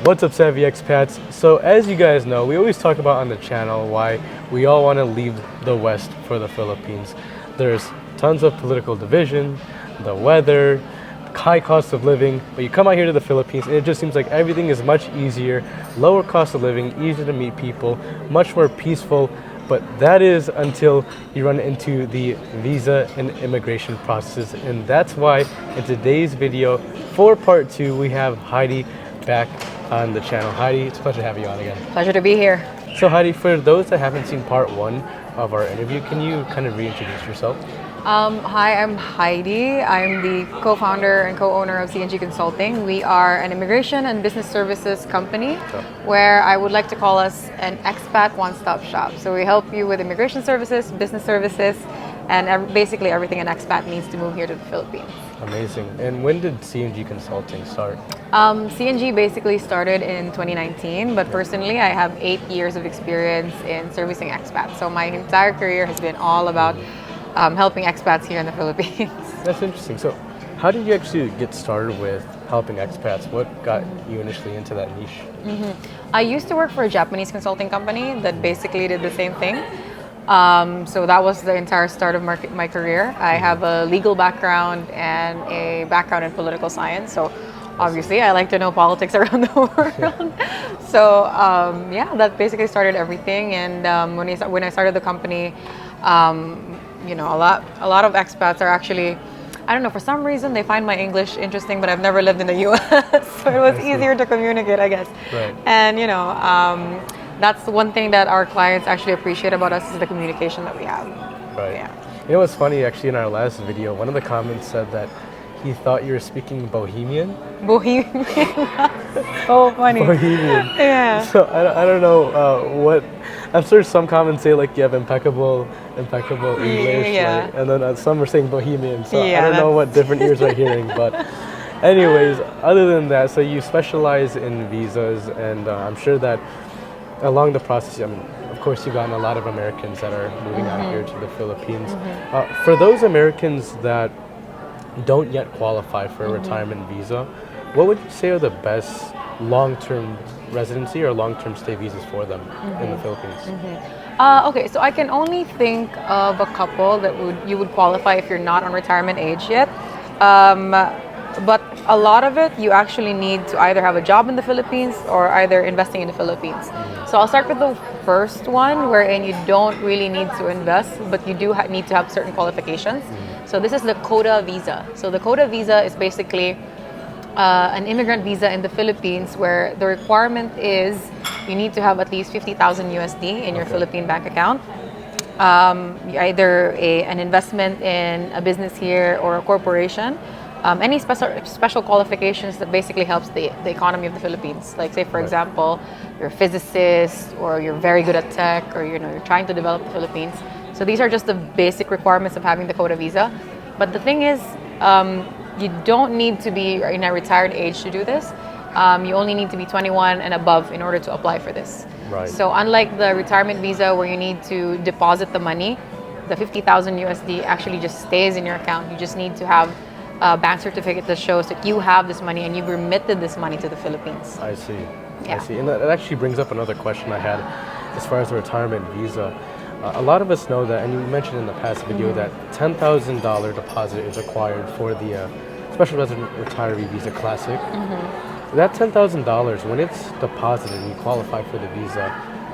What's up, Savvy Expats? So as you guys know, we always talk about on the channel why we all want to leave the West for the Philippines. There's tons of political division, the weather, high cost of living, but you come out here to the Philippines and it just seems like everything is much easier, lower cost of living, easier to meet people, much more peaceful. But that is until you run into the visa and immigration processes. And that's why in today's video, for part 2, we have Heidi back on the channel. Heidi, it's a pleasure to have you on again. Pleasure to be here. So Heidi, for those that haven't seen part 1 of our interview, can you kind of reintroduce yourself? Hi, I'm Heidi. I'm the co-founder and co-owner of CNG Consulting. We are an immigration and business services company where I would like to call us an expat one-stop shop. So we help you with immigration services, business services, and basically everything an expat needs to move here to the Philippines. Amazing. And when did CNG Consulting start? CNG basically started in 2019, but personally I have 8 years of experience in servicing expats. So my entire career has been all about helping expats here in the Philippines. That's interesting. So how did you actually get started with helping expats? What got you initially into that niche? I used to work for a Japanese consulting company that basically did the same thing. So that was the entire start of my career. I have a legal background and a background in political science. So obviously I like to know politics around the world. So yeah, that basically started everything. And when I started the company, you know, a lot of expats are actually, I don't know, for some reason they find my English interesting, but I've never lived in the US, so it was easier to communicate, I guess. Right. And you know, that's the one thing that our clients actually appreciate about us is the communication that we have. Right. Yeah. You know what's funny, actually, in our last video, one of the comments said that he thought you were speaking Bohemian. Bohemian. So funny. Bohemian. Yeah. So I don't know what. I'm sure some comments say like you have impeccable English, Yeah. like, and then some are saying Bohemian. So Yeah, I don't know that's- what different ears are hearing, but anyways, other than that, so you specialize in visas, and I'm sure that along the process, I mean, of course, you've gotten a lot of Americans that are moving out here to the Philippines. For those Americans that don't yet qualify for a retirement visa, what would you say are the best long-term residency or long-term stay visas for them in the Philippines? Okay, so I can only think of a couple that you would qualify if you're not on retirement age yet. But a lot of it, you actually need to either have a job in the Philippines or either investing in the Philippines. So I'll start with the first one, wherein you don't really need to invest, but you do need to have certain qualifications. So this is the quota visa. So the quota visa is basically an immigrant visa in the Philippines where the requirement is you need to have at least 50,000 USD in your Philippine bank account. Either an investment in a business here or a corporation. Any special qualifications that basically helps the economy of the Philippines. Like say for example, you're a physicist or you're very good at tech or you're trying to develop the Philippines. So these are just the basic requirements of having the quota visa. But the thing is, you don't need to be in a retired age to do this. You only need to be 21 and above in order to apply for this. Right. So unlike the retirement visa where you need to deposit the money, the 50,000 USD actually just stays in your account. You just need to have a bank certificate that shows that you have this money and you've remitted this money to the Philippines. I see. Yeah. I see. And that actually brings up another question I had as far as the retirement visa. A lot of us know that, and you mentioned in the past video that $10,000 deposit is required for the Special Resident Retiree Visa Classic. That $10,000, when it's deposited and you qualify for the visa,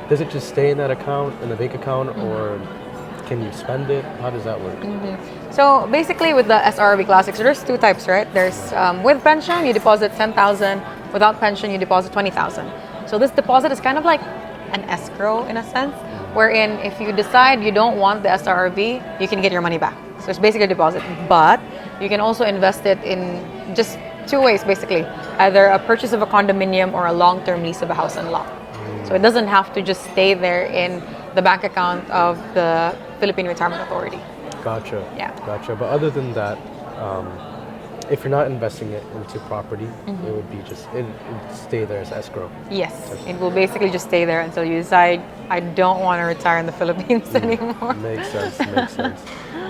does it just stay in that account, in the bank account, or can you spend it? How does that work? So basically with the SRV Classics, there's two types, right? There's with pension, you deposit 10,000. Without pension, you deposit 20,000. So this deposit is kind of like an escrow in a sense, wherein if you decide you don't want the SRV, you can get your money back. So it's basically a deposit, but you can also invest it in just two ways basically, either a purchase of a condominium or a long-term lease of a house and lot. So it doesn't have to just stay there in the bank account of the Philippine Retirement Authority. Gotcha. Yeah. Gotcha. But other than that, if you're not investing it into property, it would be just it would stay there as escrow. Yes, it will basically just stay there until you decide I don't want to retire in the Philippines anymore. Makes sense. Makes sense.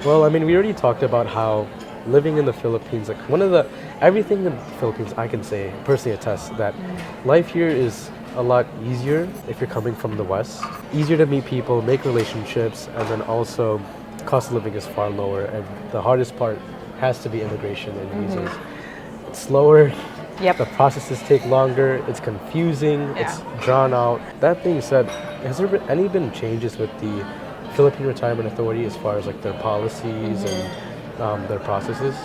Well, I mean, we already talked about how living in the Philippines, like everything in the Philippines, I can say personally attest that life here is a lot easier if you're coming from the West. Easier to meet people, make relationships, and then also cost of living is far lower. And the hardest part has to be immigration and visas. It's slower. Yep. The processes take longer. It's confusing. It's drawn out. That being said, has there been changes with the Philippine Retirement Authority as far as like their policies and their processes?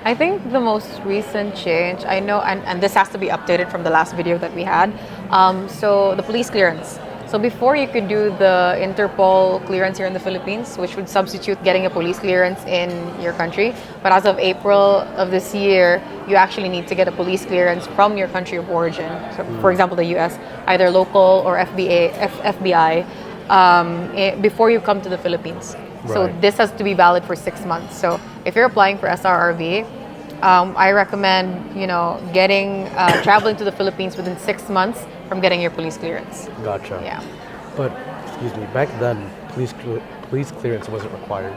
I think the most recent change, I know, and this has to be updated from the last video that we had. So the police clearance. So before you could do the Interpol clearance here in the Philippines, which would substitute getting a police clearance in your country. But as of April of this year, you actually need to get a police clearance from your country of origin. So for example, the US, either local or FBI, before you come to the Philippines. So Right. this has to be valid for 6 months. So if you're applying for SRRV, I recommend getting traveling to the Philippines within 6 months from getting your police clearance. Gotcha. Yeah, But excuse me, back then police clearance wasn't required.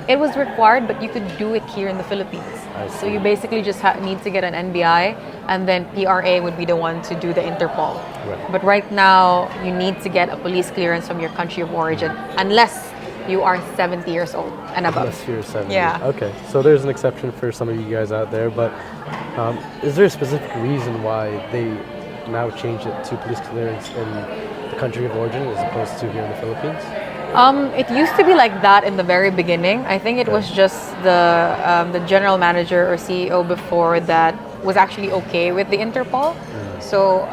it was required, but you could do it here in the Philippines. I So see. you basically just need to get an NBI, and then PRA would be the one to do the Interpol. Right. But right now, you need to get a police clearance from your country of origin, unless you are 70 years old and above. Unless you're 70. Yeah. Okay. So there's an exception for some of you guys out there, but is there a specific reason why they now changed it to police clearance in the country of origin as opposed to here in the Philippines? It used to be like that in the very beginning. I think it was just the general manager or CEO before that was actually okay with the Interpol. So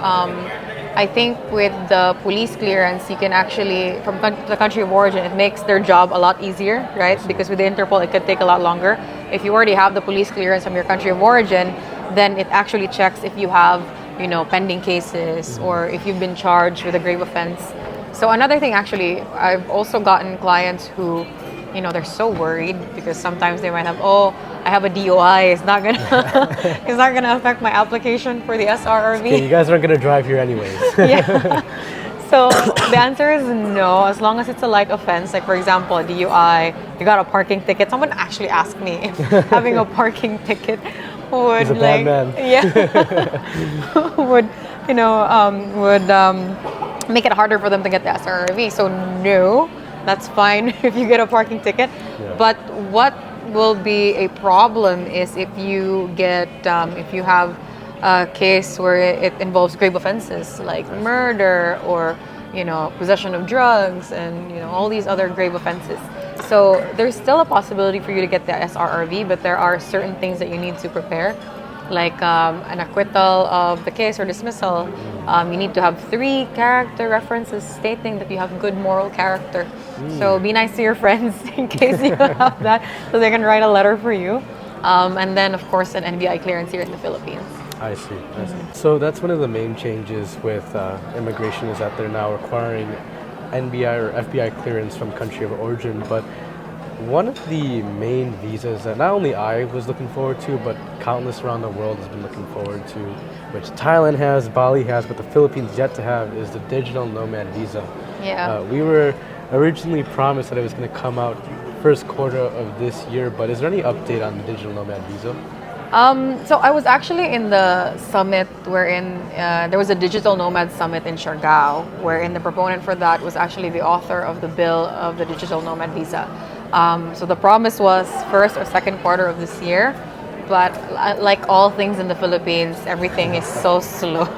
I think with the police clearance, you can actually, from the country of origin, it makes their job a lot easier, right? Because with the Interpol, it could take a lot longer. If you already have the police clearance from your country of origin, then it actually checks if you have, pending cases or if you've been charged with a grave offense. So another thing, actually, I've also gotten clients who, they're so worried because sometimes they might have, I have a DOI. It's not gonna affect my application for the SRRV. Okay, you guys aren't gonna drive here anyways. Yeah. So the answer is no, as long as it's a light offense. Like for example, a DUI, you got a parking ticket. Someone actually asked me if having a parking ticket would He's a bad man. would make it harder for them to get the SRRV. So no, that's fine if you get a parking ticket. Yeah. But what will be a problem is if you have a case where it involves grave offenses like murder or possession of drugs and all these other grave offenses. So there's still a possibility for you to get the SRRV, but there are certain things that you need to prepare, like an acquittal of the case or dismissal. You need to have 3 character references stating that you have good moral character. So be nice to your friends in case you have that, so they can write a letter for you. And then, of course, an NBI clearance here in the Philippines. I see. So that's one of the main changes with immigration is that they're now requiring NBI or FBI clearance from country of origin. But one of the main visas that not only I was looking forward to, but countless around the world has been looking forward to, which Thailand has, Bali has, but the Philippines yet to have, is the digital nomad visa. Yeah. We were originally promised that it was going to come out first quarter of this year, but is there any update on the digital nomad visa? So I was actually in the summit wherein there was a digital nomad summit in Siargao, wherein the proponent for that was actually the author of the bill of the digital nomad visa. So the promise was first or second quarter of this year, but like all things in the Philippines, everything is so slow.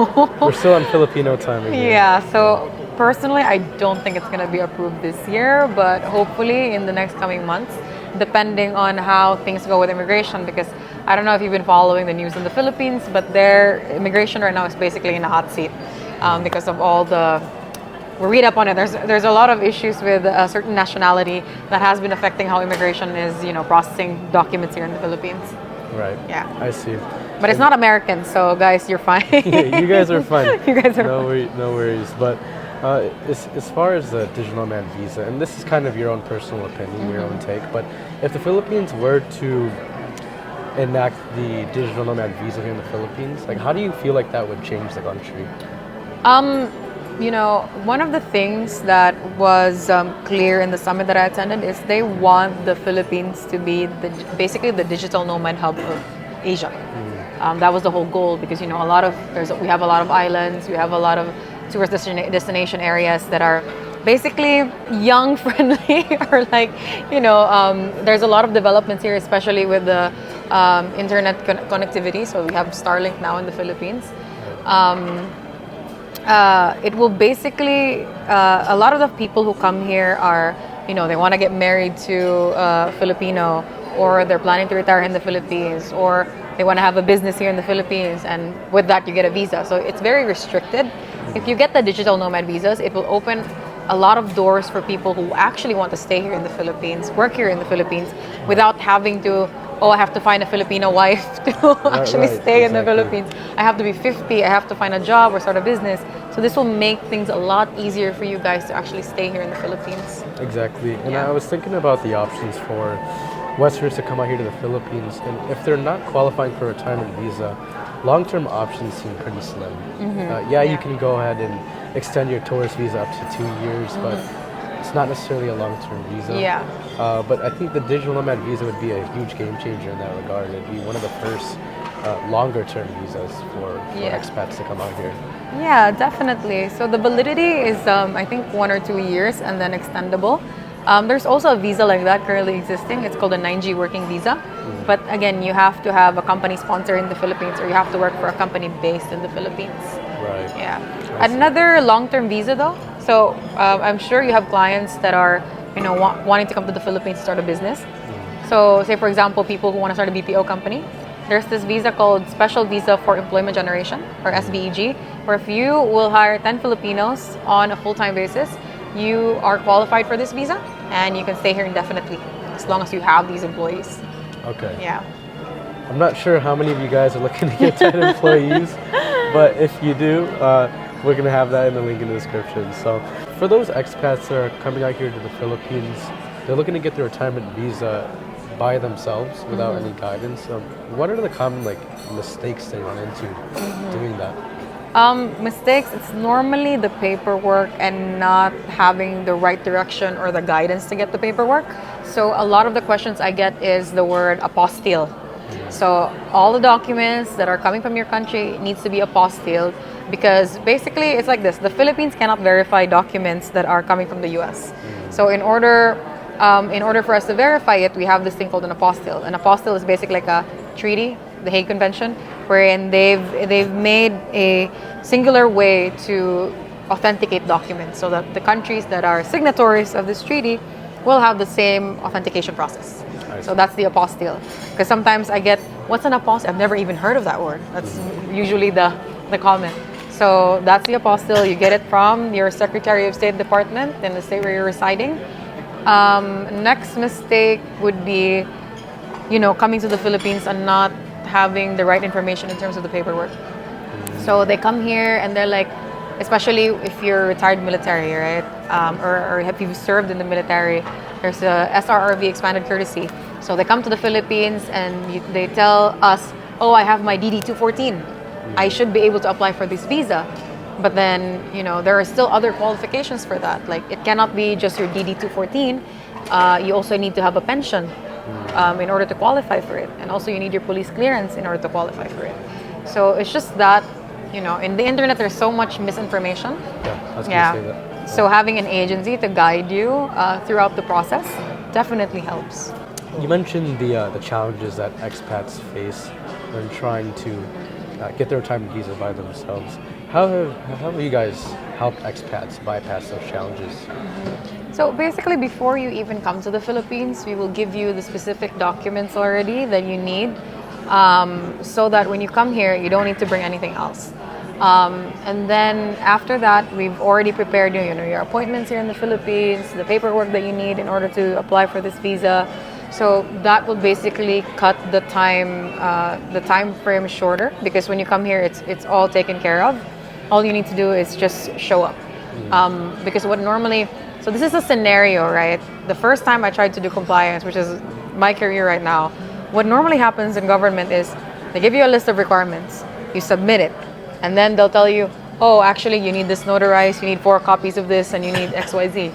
We're still on Filipino time again. Yeah, so personally, I don't think it's going to be approved this year, but hopefully in the next coming months, depending on how things go with immigration, because I don't know if you've been following the news in the Philippines, but their immigration right now is basically in a hot seat because of all we read up on it. There's a lot of issues with a certain nationality that has been affecting how immigration is, processing documents here in the Philippines. Right. Yeah. I see. But it's not American, so guys, you're fine. You guys are fine. You guys are no worries. But as far as the digital nomad visa, and this is kind of your own personal opinion, your own take, but if the Philippines were to enact the digital nomad visa here in the Philippines, like how do you feel like that would change the country? One of the things that was clear in the summit that I attended is they want the Philippines to be basically the digital nomad hub of Asia. That was the whole goal because we have a lot of islands, we have a lot of tourist destination areas that are basically young friendly or there's a lot of developments here, especially with the internet connectivity. So we have Starlink now in the Philippines. It will basically a lot of the people who come here are they want to get married to a Filipino, or they're planning to retire in the Philippines, or they want to have a business here in the Philippines, and with that you get a visa. So it's very restricted. If you get the digital nomad visas, it will open a lot of doors for people who actually want to stay here in the Philippines, work here in the Philippines, without having to, I have to find a Filipino wife to actually stay in the Philippines. I have to be 50, I have to find a job or start a business. So this will make things a lot easier for you guys to actually stay here in the Philippines. Exactly. And I was thinking about the options for Westerners to come out here to the Philippines, and if they're not qualifying for a retirement visa, long-term options seem pretty slim. You can go ahead and extend your tourist visa up to 2 years, but it's not necessarily a long-term visa. But I think the digital nomad visa would be a huge game changer in that regard. It'd be one of the first longer-term visas for expats to come out here. Yeah, definitely. So the validity is, I think, 1 or 2 years and then extendable. There's also a visa like that currently existing. It's called a 9G working visa. But again, you have to have a company sponsor in the Philippines, or you have to work for a company based in the Philippines. Right. Yeah. Another long-term visa though. So I'm sure you have clients that are, wanting to come to the Philippines to start a business. So say for example, people who want to start a BPO company. There's this visa called Special Visa for Employment Generation, or SVEG, where if you will hire 10 Filipinos on a full-time basis, you are qualified for this visa and you can stay here indefinitely as long as you have these employees. Okay. Yeah. I'm not sure how many of you guys are looking to get 10 employees, but if you do, we're going to have that in the link in the description. So for those expats that are coming out here to the Philippines, they're looking to get their retirement visa by themselves without any guidance. What are the common mistakes they run into doing that? Mistakes, it's normally the paperwork and not having the right direction or the guidance to get the paperwork. So a lot of the questions I get is the word apostille. So all the documents that are coming from your country needs to be apostilled, because basically it's like this: the Philippines cannot verify documents that are coming from the US. So in order for us to verify it, we have this thing called an apostille. An apostille is basically like a treaty, the Hague Convention, wherein they've made a singular way to authenticate documents, so that the countries that are signatories of this treaty will have the same authentication process. So that's the apostille. Because sometimes I get, what's an apostille? I've never even heard of that word. That's usually the comment. So that's the apostille. You get it from your Secretary of State department in the state where you're residing. Next mistake would be, coming to the Philippines and not having the right information in terms of the paperwork. So they come here and they're like, especially if you're retired military, right? Or if you've served in the military, there's a SRRV, expanded courtesy. So they come to the Philippines and they tell us, I have my DD-214. I should be able to apply for this visa. But then, there are still other qualifications for that. Like, it cannot be just your DD-214. You also need to have a pension in order to qualify for it. And also you need your police clearance in order to qualify for it. So it's just that, in the internet, there's so much misinformation. Yeah, I was going to say that. So having an agency to guide you throughout the process definitely helps. You mentioned the challenges that expats face when trying to get their retirement visa by themselves. How have you guys helped expats bypass those challenges? So basically, before you even come to the Philippines, we will give you the specific documents already that you need, so that when you come here, you don't need to bring anything else. And then after that, we've already prepared your appointments here in the Philippines, the paperwork that you need in order to apply for this visa. So that will basically cut the time frame shorter, because when you come here, it's all taken care of. All you need to do is just show up. Because so this is a scenario, right? The first time I tried to do compliance, which is my career right now, what normally happens in government is they give you a list of requirements, you submit it, and then they'll tell you, oh, actually, you need this notarized, you need 4 copies of this, and you need XYZ.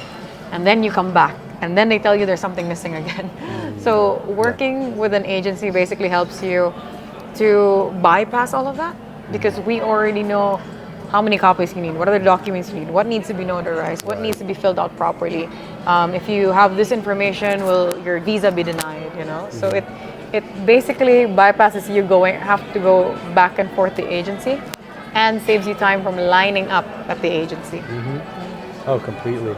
And then you come back, and then they tell you there's something missing again. So working with an agency basically helps you to bypass all of that, because we already know how many copies you need, what are the documents you need, what needs to be notarized, what needs to be filled out properly. If you have this information, will your visa be denied? You know, so it basically bypasses you have to go back and forth the agency, and saves you time from lining up at the agency. Oh, completely.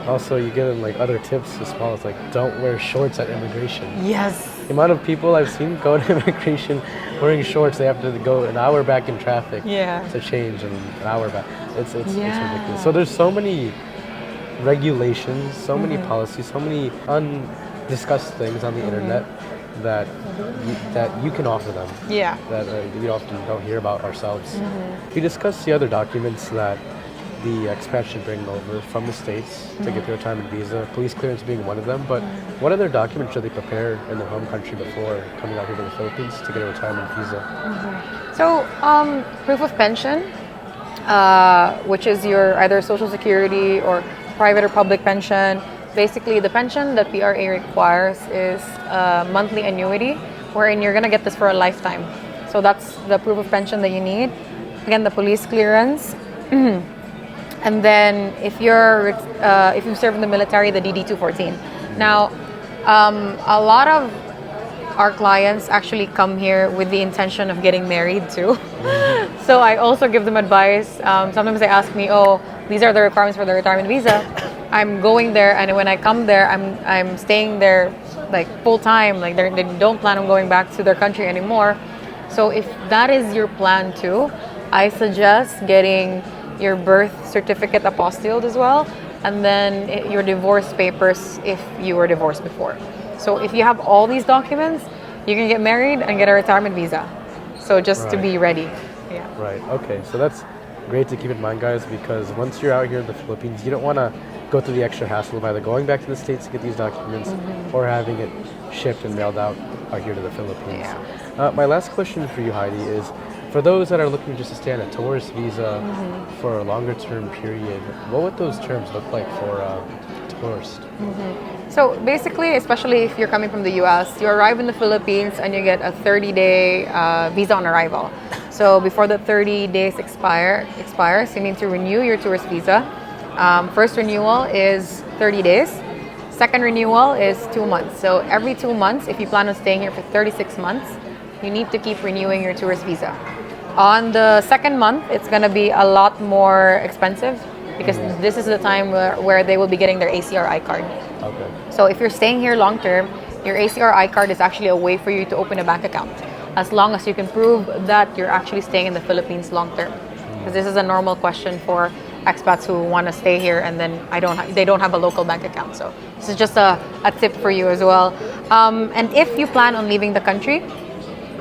Also, you get like other tips as well as like don't wear shorts at immigration. Yes. The amount of people I've seen go to immigration wearing shorts, they have to go an hour back in traffic to change and an hour back. It's ridiculous. So there's so many regulations, so many policies, so many undiscussed things on the internet that you can offer them. Yeah. That we often don't hear about ourselves. We discussed the other documents that the expats should bring over from the States to get their retirement visa, police clearance being one of them, but what other documents should they prepare in their home country before coming out here to the Philippines to get a retirement visa? So, proof of pension, which is your either Social Security or private or public pension. Basically, the pension that PRA requires is a monthly annuity, wherein you're gonna get this for a lifetime. So that's the proof of pension that you need. Again, the police clearance. And then if you've served in the military, the DD-214. Now, a lot of our clients actually come here with the intention of getting married too. So I also give them advice. Sometimes they ask me, oh, these are the requirements for the retirement visa. I'm going there, and when I come there, I'm staying there like full time. Like they don't plan on going back to their country anymore. So if that is your plan too, I suggest getting your birth certificate apostilled as well, and then your divorce papers if you were divorced before. So if you have all these documents, you can get married and get a retirement visa. So just to be ready. Yeah. Right. Okay. So that's great to keep in mind, guys, because once you're out here in the Philippines, you don't want to go through the extra hassle of either going back to the States to get these documents or having it shipped and mailed out here to the Philippines. Yeah. My last question for you, Heidi, is for those that are looking just to stay on a tourist visa for a longer term period, what would those terms look like for a tourist? So basically, especially if you're coming from the US, you arrive in the Philippines and you get a 30-day visa on arrival. So before the 30 days expires, you need to renew your tourist visa. First renewal is 30 days. Second renewal is 2 months. So every 2 months, if you plan on staying here for 36 months, you need to keep renewing your tourist visa. On the second month, it's going to be a lot more expensive because this is the time where they will be getting their ACRI card. Okay. So if you're staying here long term, your ACRI card is actually a way for you to open a bank account, as long as you can prove that you're actually staying in the Philippines long term. Because this is a normal question for expats who want to stay here and then they don't have a local bank account. So this is just a tip for you as well. And if you plan on leaving the country,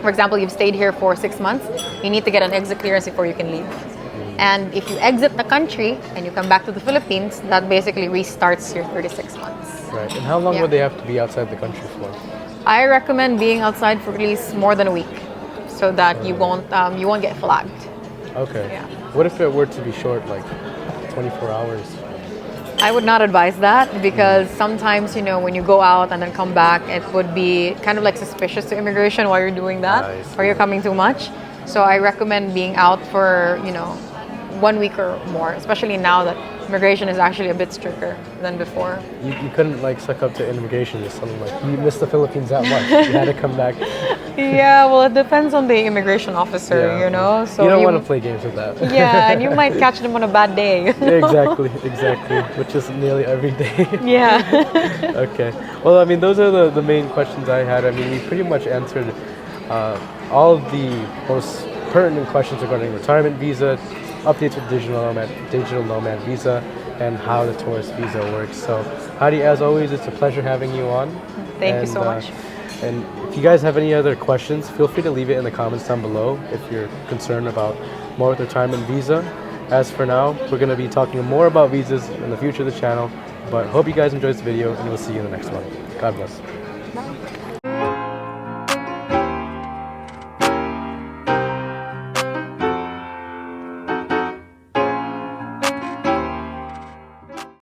for example, you've stayed here for 6 months, you need to get an exit clearance before you can leave. And if you exit the country and you come back to the Philippines, that basically restarts your 36 months. Right. And how long would they have to be outside the country for? I recommend being outside for at least more than a week, so that you won't get flagged. Okay. Yeah. What if it were to be short, like 24 hours? I would not advise that, because sometimes, when you go out and then come back, it would be kind of like suspicious to immigration while you're doing that, or you're coming too much. So I recommend being out for, 1 week or more, especially now that immigration is actually a bit stricter than before. You couldn't suck up to immigration or something like you missed the Philippines that much. You had to come back. Yeah, well, it depends on the immigration officer, So you don't want to play games with that. Yeah, and you might catch them on a bad day. Exactly, which is nearly every day. Yeah. Okay. Well, those are the main questions I had. We pretty much answered all of the most pertinent questions regarding retirement visa, updates with digital nomad visa, and how the tourist visa works. So, Heidi, as always, it's a pleasure having you on. Thank you so much. And if you guys have any other questions, feel free to leave it in the comments down below if you're concerned about more with retirement visa. As for now, we're going to be talking more about visas in the future of the channel. But hope you guys enjoyed this video, and we'll see you in the next one. God bless. Bye.